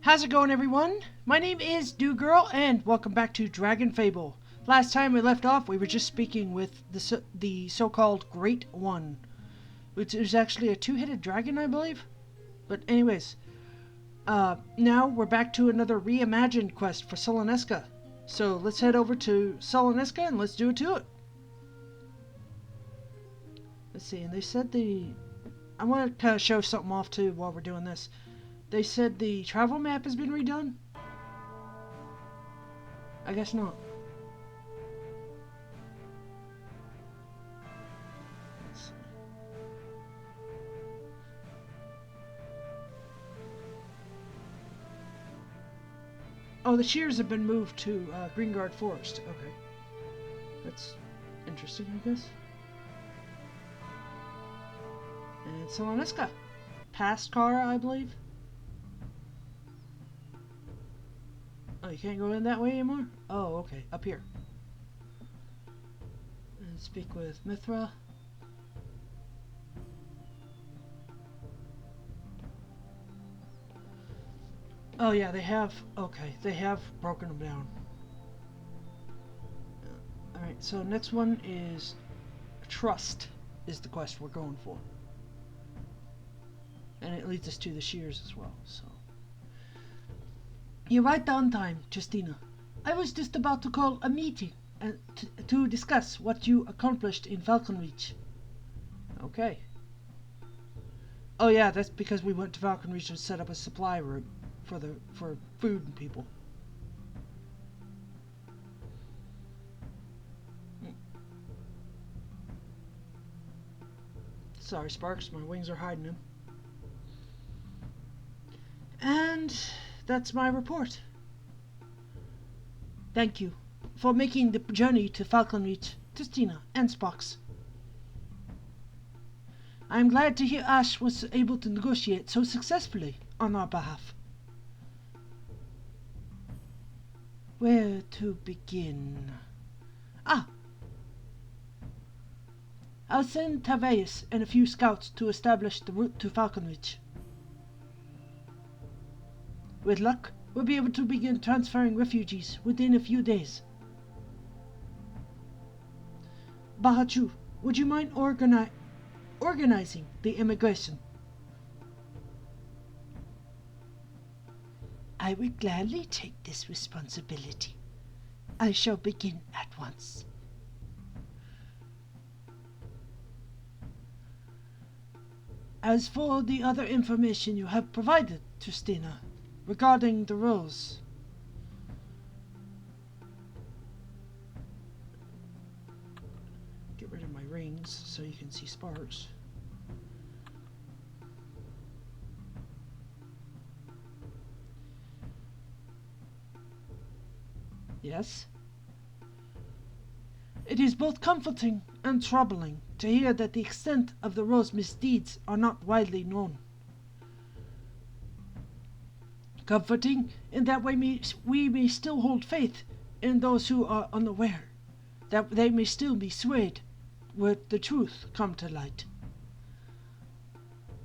How's it going, everyone? My name is Dieugirl, and welcome back to Dragonfable. Last time we left off, we were just speaking with the so-called Great One, which is actually a two-headed dragon, I believe. But anyways, now we're back to another Reimagined quest for Suleneska. So let's head over to Suleneska and let's do it to it. Let's see, and they said I want to kind of show something off too while we're doing this. They said the travel map has been redone? I guess not. Let's see. Oh, the shears have been moved to Greengard Forest. Okay. That's interesting, I guess. And Suleneska. Past Kara, I believe. Oh, you can't go in that way anymore? Oh, okay. Up here. And speak with Mithra. Oh, yeah, they have... Okay, they have broken them down. Alright, so next one is... Trust is the quest we're going for. And it leads us to the shears as well, so... You're right on time, Justina. I was just about to call a meeting to discuss what you accomplished in Falconreach. Okay. Oh yeah, that's because we went to Falconreach and set up a supply route for food and people. Sorry, Sparks, my wings are hiding them. And that's my report. Thank you for making the journey to Falconreach, Justina and Sparks. I am glad to hear Ash was able to negotiate so successfully on our behalf. Where to begin? I'll send Taveus and a few scouts to establish the route to Falconreach. With luck, we'll be able to begin transferring refugees within a few days. Bahachu, would you mind organizing the immigration? I would gladly take this responsibility. I shall begin at once. As for the other information you have provided, Justina, regarding the rose, get rid of my rings so you can see Sparks. Yes? It is both comforting and troubling to hear that the extent of the Rose's misdeeds are not widely known. Comforting in that we may still hold faith in those who are unaware, that they may still be swayed where the truth come to light.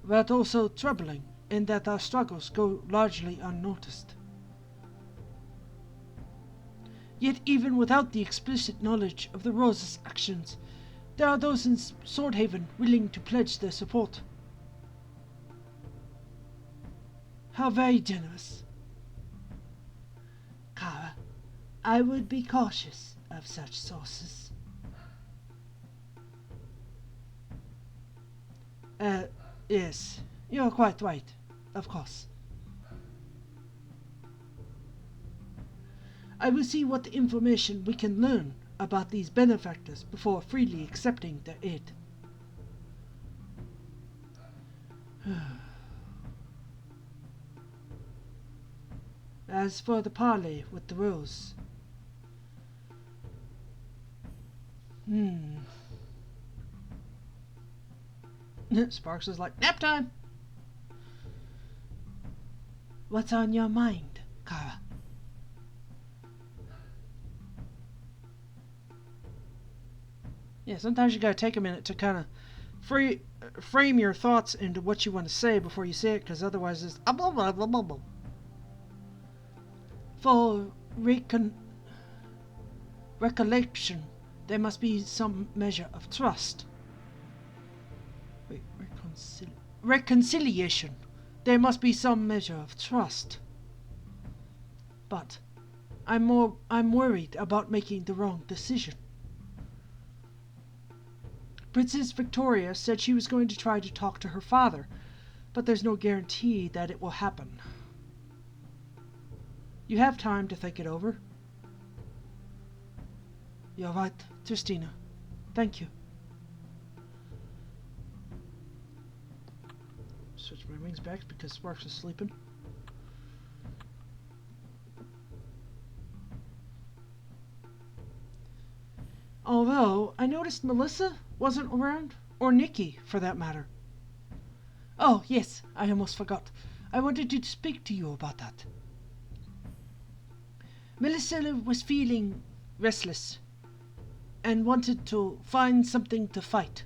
But also troubling in that our struggles go largely unnoticed. Yet even without the explicit knowledge of the Rose's actions, there are those in Swordhaven willing to pledge their support. How very generous. Kara, I would be cautious of such sources. Yes, you're quite right, of course. I will see what information we can learn about these benefactors before freely accepting their aid. As for the parley with the rose, Sparks is like, nap time! What's on your mind, Kara? Yeah, sometimes you gotta take a minute to kind of frame your thoughts into what you want to say before you say it, because otherwise it's blah, blah, blah, blah, blah. For recollection, there must be some measure of trust. Wait, reconciliation. There must be some measure of trust. But I'm worried about making the wrong decision. Princess Victoria said she was going to try to talk to her father, but there's no guarantee that it will happen. You have time to think it over. You're right, Tristina. Thank you. Switch my wings back because Sparks is sleeping. Although, I noticed Melissa wasn't around, or Nikki, for that matter. Oh, yes, I almost forgot. I wanted to speak to you about that. Melissa was feeling restless and wanted to find something to fight.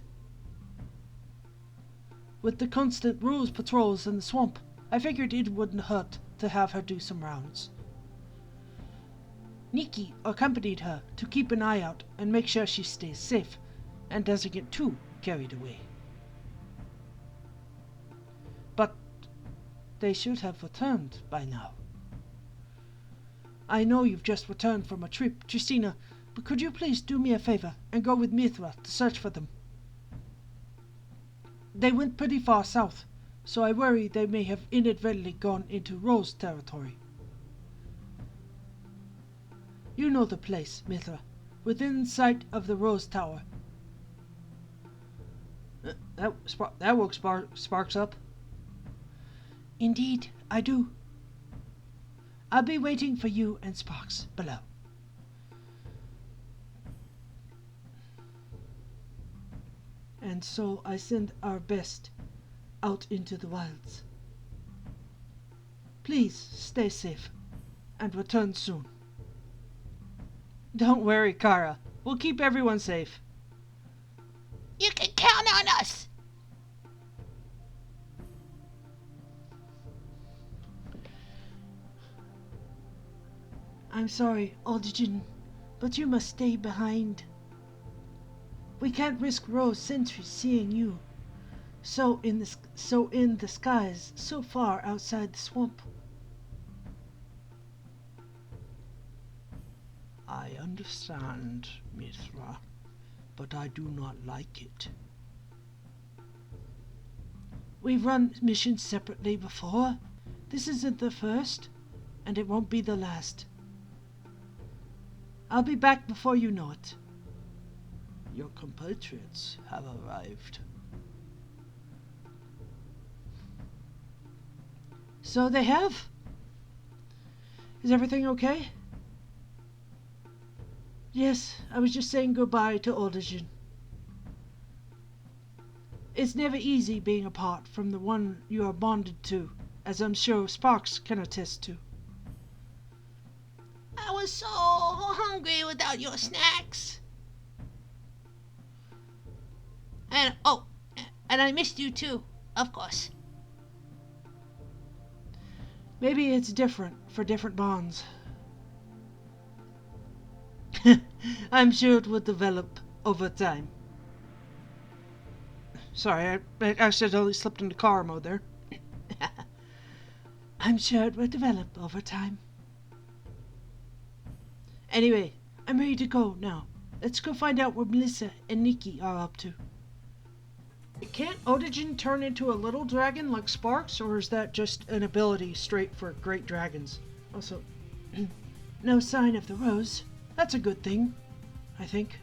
With the constant rose patrols in the swamp, I figured it wouldn't hurt to have her do some rounds. Nikki accompanied her to keep an eye out and make sure she stays safe and doesn't get too carried away. But they should have returned by now. I know you've just returned from a trip, Tristina, but could you please do me a favor and go with Mithra to search for them? They went pretty far south, so I worry they may have inadvertently gone into Rose territory. You know the place, Mithra, within sight of the Rose Tower. That woke Sparks up. Indeed, I do. I'll be waiting for you and Sparks below. And so I send our best out into the wilds. Please stay safe and return soon. Don't worry, Kara. We'll keep everyone safe. You can count on us. I'm sorry, Alderjan, but you must stay behind. We can't risk Rose sentries seeing you, so in the skies, so far outside the swamp. I understand, Mithra, but I do not like it. We've run missions separately before. This isn't the first, and it won't be the last. I'll be back before you know it. Your compatriots have arrived. So they have? Is everything okay? Yes, I was just saying goodbye to Alderjan. It's never easy being apart from the one you are bonded to, as I'm sure Sparks can attest to. I was so hungry without your snacks. And I missed you too, of course. Maybe it's different for different bonds. I'm sure it will develop over time. Sorry, I accidentally slipped into car mode there. I'm sure it will develop over time. Anyway, I'm ready to go now. Let's go find out what Melissa and Nikki are up to. Can't Alderjan turn into a little dragon like Sparks, or is that just an ability straight for great dragons? Also, no sign of the rose. That's a good thing, I think.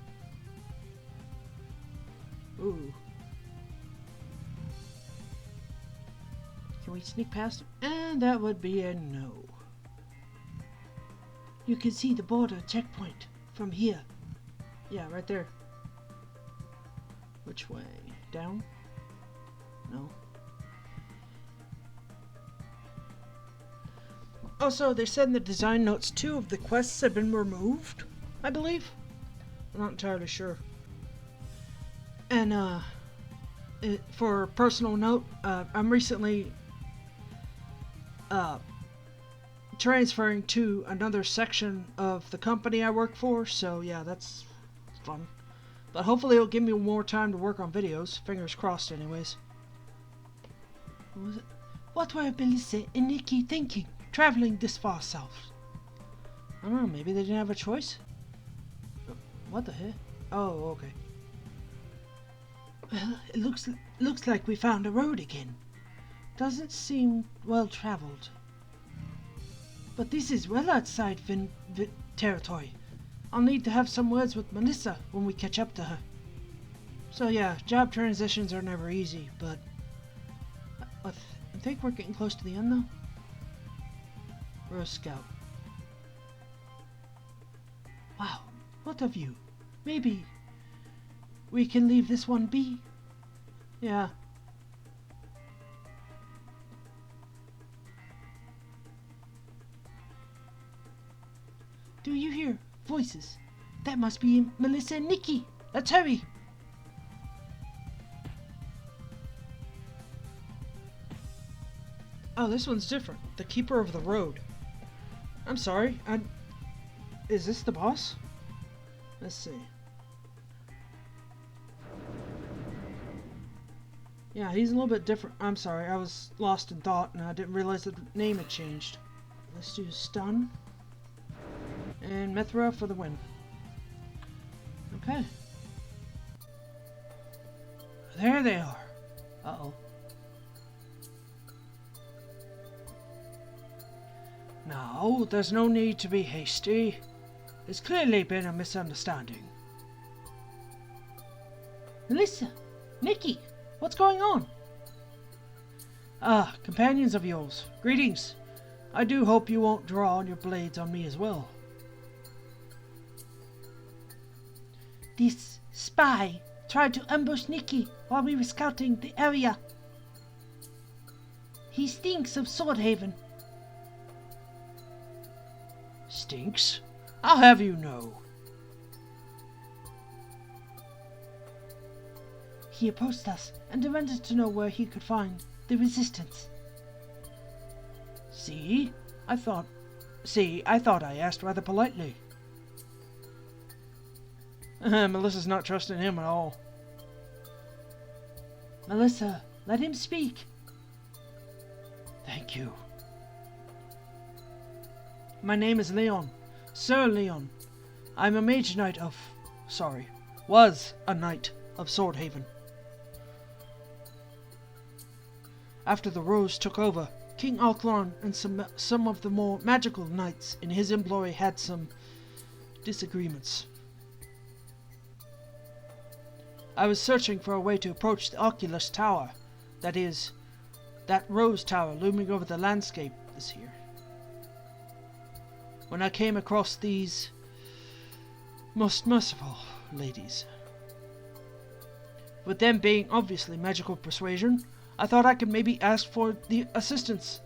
Ooh. Can we sneak past it? And that would be a no. You can see the border checkpoint from here. Yeah, right there. Which way? Down? No. Also, they said in the design notes 2 of the quests have been removed, I believe. I'm not entirely sure. And, for a personal note, I'm recently, transferring to another section of the company I work for, so yeah, that's fun. But hopefully it'll give me more time to work on videos. Fingers crossed anyways. What was it? What were Melissa and Nikki thinking, traveling this far south? I don't know, maybe they didn't have a choice? What the heck? Oh, okay. Well, it looks like we found a road again. Doesn't seem well traveled. But this is well outside territory. I'll need to have some words with Melissa when we catch up to her. So yeah, job transitions are never easy, but I think we're getting close to the end though. We're a scout. Wow, what of you? Maybe we can leave this one be? Yeah. Do you hear voices? That must be Melissa and Nikki. Let's hurry. Oh, this one's different. The Keeper of the Road. I'm sorry. Is this the boss? Let's see. Yeah, he's a little bit different. I'm sorry. I was lost in thought and I didn't realize the name had changed. Let's do stun. And Mithra for the win. Okay. There they are. Uh-oh. Now, there's no need to be hasty. There's clearly been a misunderstanding. Melissa! Nikki! What's going on? Ah, companions of yours. Greetings. I do hope you won't draw on your blades on me as well. This spy tried to ambush Nikki while we were scouting the area. He stinks of Swordhaven. Stinks? I'll have you know. He approached us and demanded to know where he could find the resistance. See? I thought I asked rather politely. Melissa's not trusting him at all. Melissa, let him speak. Thank you. My name is Leon, Sir Leon. I'm a mage knight of... was a knight of Swordhaven. After the Rose took over, King Alclon and some of the more magical knights in his employ had some disagreements. I was searching for a way to approach the Oculus Tower, that is, that Rose Tower looming over the landscape this year, when I came across these most merciful ladies. With them being obviously magical persuasion, I thought I could maybe ask for the assistance.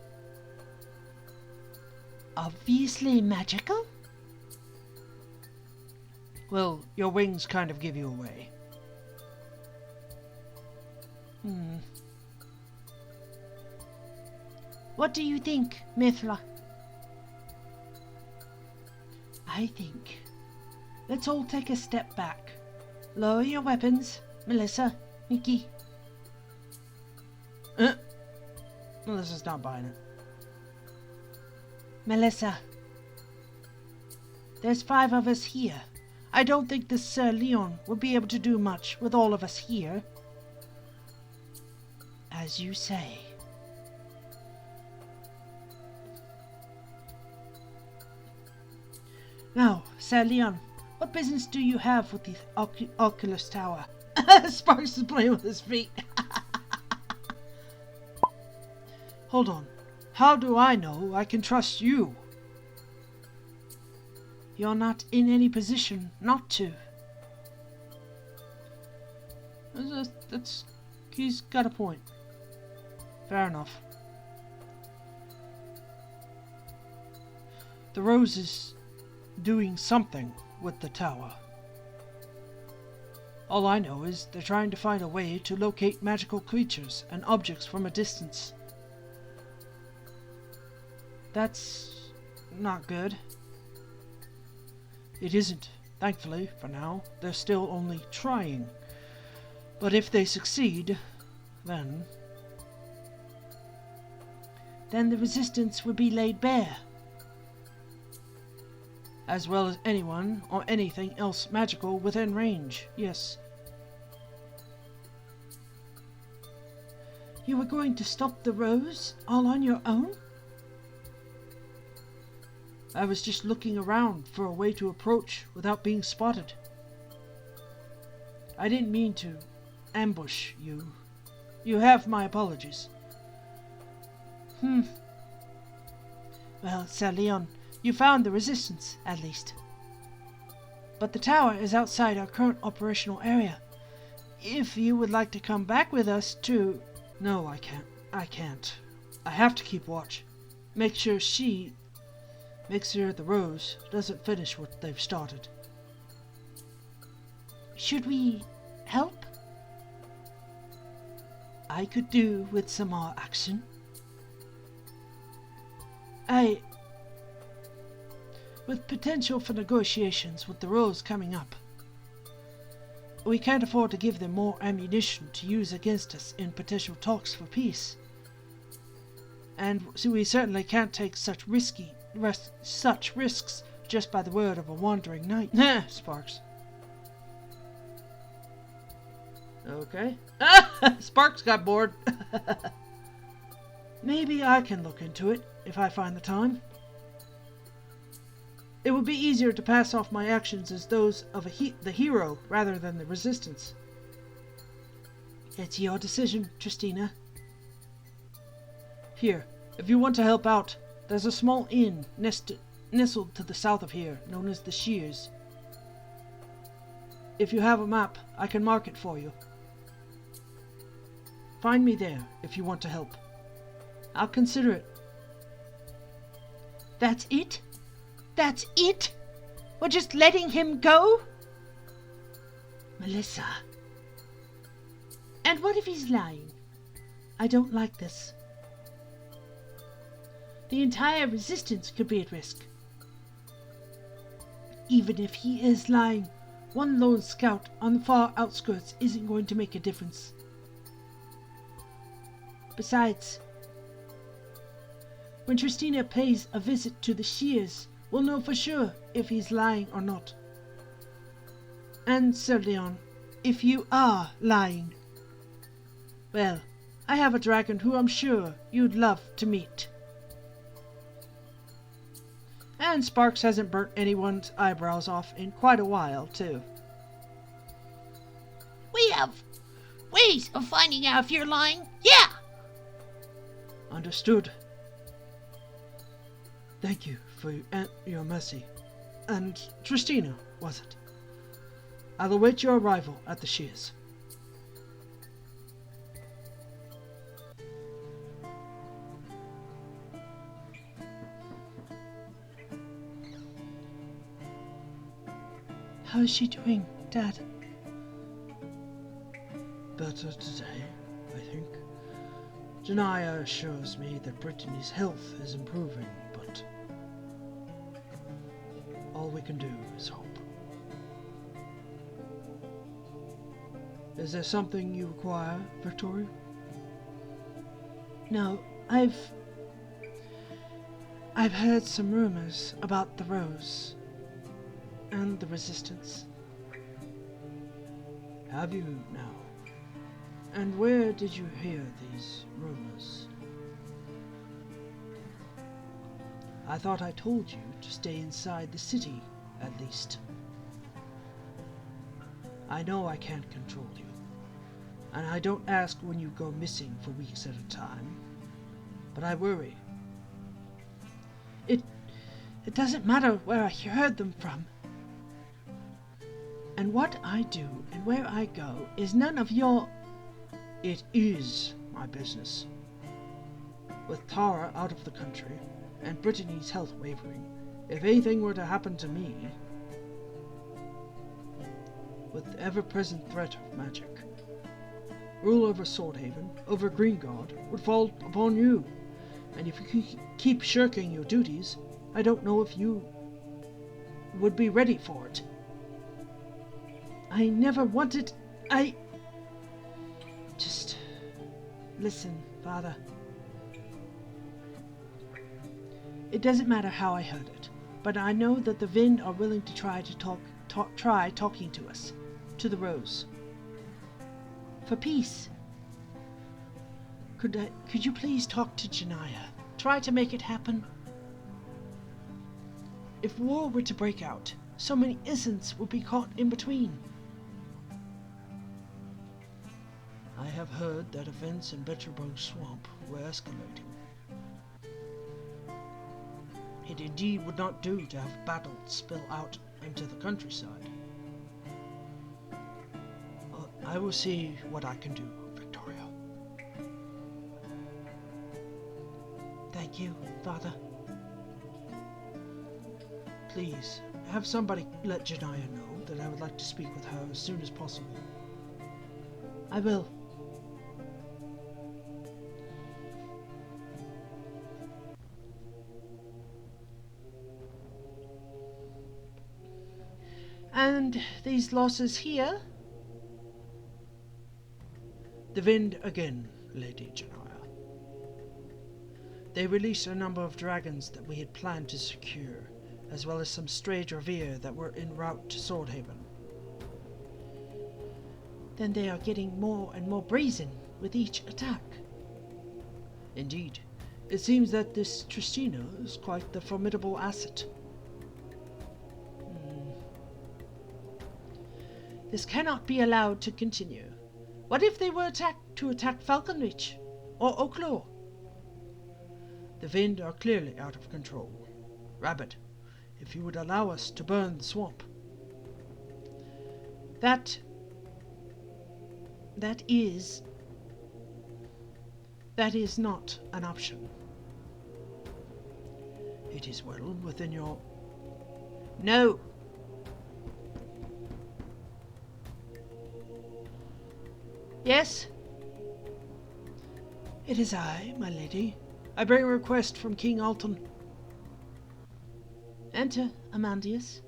Obviously magical? Well, your wings kind of give you away. What do you think, Mithra? I think... let's all take a step back. Lower your weapons, Melissa, Nikki. Melissa's not buying it. Melissa. There's 5 of us here. I don't think this Sir Leon will be able to do much with all of us here. As you say. Now, Sir Leon, what business do you have with the Oculus Tower? Sparks is playing with his feet. Hold on. How do I know I can trust you? You're not in any position not to. He's got a point. Fair enough. The Rose is doing something with the tower. All I know is they're trying to find a way to locate magical creatures and objects from a distance. That's not good. It isn't, thankfully, for now. They're still only trying. But if they succeed, then the resistance would be laid bare. As well as anyone or anything else magical within range, yes. You were going to stop the rose all on your own? I was just looking around for a way to approach without being spotted. I didn't mean to ambush you. You have my apologies. Well, Sir Leon, you found the resistance, at least. But the tower is outside our current operational area. If you would like to come back with us to... No, I can't. I have to keep watch. Make sure the Rose doesn't finish what they've started. Should we help? I could do with some more action. With potential for negotiations with the Rose coming up, we can't afford to give them more ammunition to use against us in potential talks for peace. And so we certainly can't take such risks just by the word of a wandering knight. Nah, Sparks. Okay. Sparks got bored. Maybe I can look into it if I find the time. It would be easier to pass off my actions as those of the hero rather than the resistance. It's your decision, Tristina. Here, if you want to help out, there's a small inn nestled to the south of here, known as the Shears. If you have a map, I can mark it for you. Find me there if you want to help. I'll consider it. That's it? That's it? We're just letting him go? Melissa. And what if he's lying? I don't like this. The entire resistance could be at risk. Even if he is lying, one lone scout on the far outskirts isn't going to make a difference. Besides, when Tristina pays a visit to the Shears, we'll know for sure if he's lying or not. And Sir Leon, if you are lying, well, I have a dragon who I'm sure you'd love to meet. And Sparks hasn't burnt anyone's eyebrows off in quite a while, too. We have ways of finding out if you're lying. Yeah! Understood. Thank you for your mercy. And Tristina, was it? I'll await your arrival at the Shears. How is she doing, Dad? Better today, I think. Janaya assures me that Brittany's health is improving, but all we can do is hope. Is there something you require, Victoria? No, I've heard some rumors about the Rose and the Resistance. Have you now? And where did you hear these rumors? I thought I told you to stay inside the city, at least. I know I can't control you, and I don't ask when you go missing for weeks at a time, but I worry. It doesn't matter where I heard them from. And what I do and where I go is none of your... It is my business. With Tara out of the country, and Brittany's health wavering, if anything were to happen to me, with the ever-present threat of magic, rule over Swordhaven, over Greengard, would fall upon you. And if you keep shirking your duties, I don't know if you would be ready for it. I never wanted... Just listen, Father. It doesn't matter how I heard it, but I know that the Vind are willing to try talking to us, to the Rose. For peace. Could you please talk to Janaya? Try to make it happen. If war were to break out, so many innocents would be caught in between. I have heard that events in Bitterberg Swamp were escalating. It indeed would not do to have battle spill out into the countryside. I will see what I can do, Victoria. Thank you, Father. Please, have somebody let Janaya know that I would like to speak with her as soon as possible. I will. And these losses here? The Vind again, Lady Janaya. They released a number of dragons that we had planned to secure, as well as some stray Dravir that were en route to Swordhaven. Then they are getting more and more brazen with each attack. Indeed, it seems that this Tristina is quite the formidable asset. This cannot be allowed to continue. What if they were to attack Falconreach or Oaklaw? The Vind are clearly out of control. Rabbit, if you would allow us to burn the swamp. That is not an option. It is well within your... No! Yes? It is I, my lady. I bring a request from King Alton. Enter, Amandius.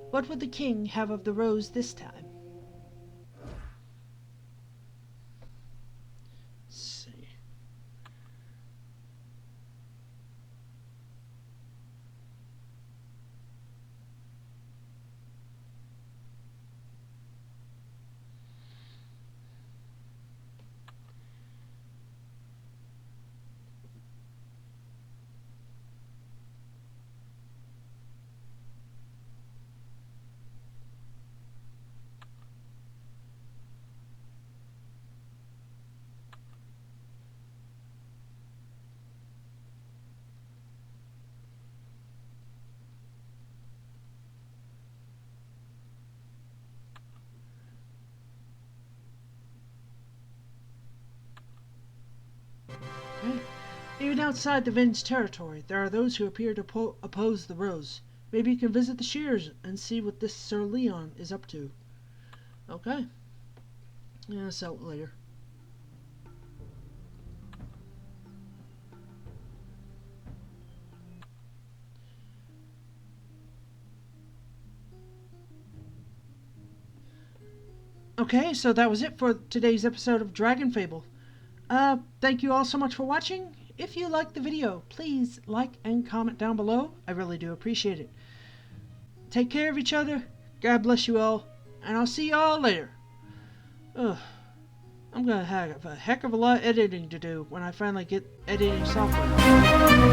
What would the king have of the rose this time? Let's see. Okay. Even outside the Vind's territory, there are those who appear to oppose the Rose. Maybe you can visit the Shears and see what this Sir Leon is up to. Okay. Yeah, sell it later. Okay, so that was it for today's episode of Dragonfable. Thank you all so much for watching. If you liked the video, please like and comment down below. I really do appreciate it. Take care of each other. God bless you all. And I'll see you all later. Ugh. I'm gonna have a heck of a lot of editing to do when I finally get editing software.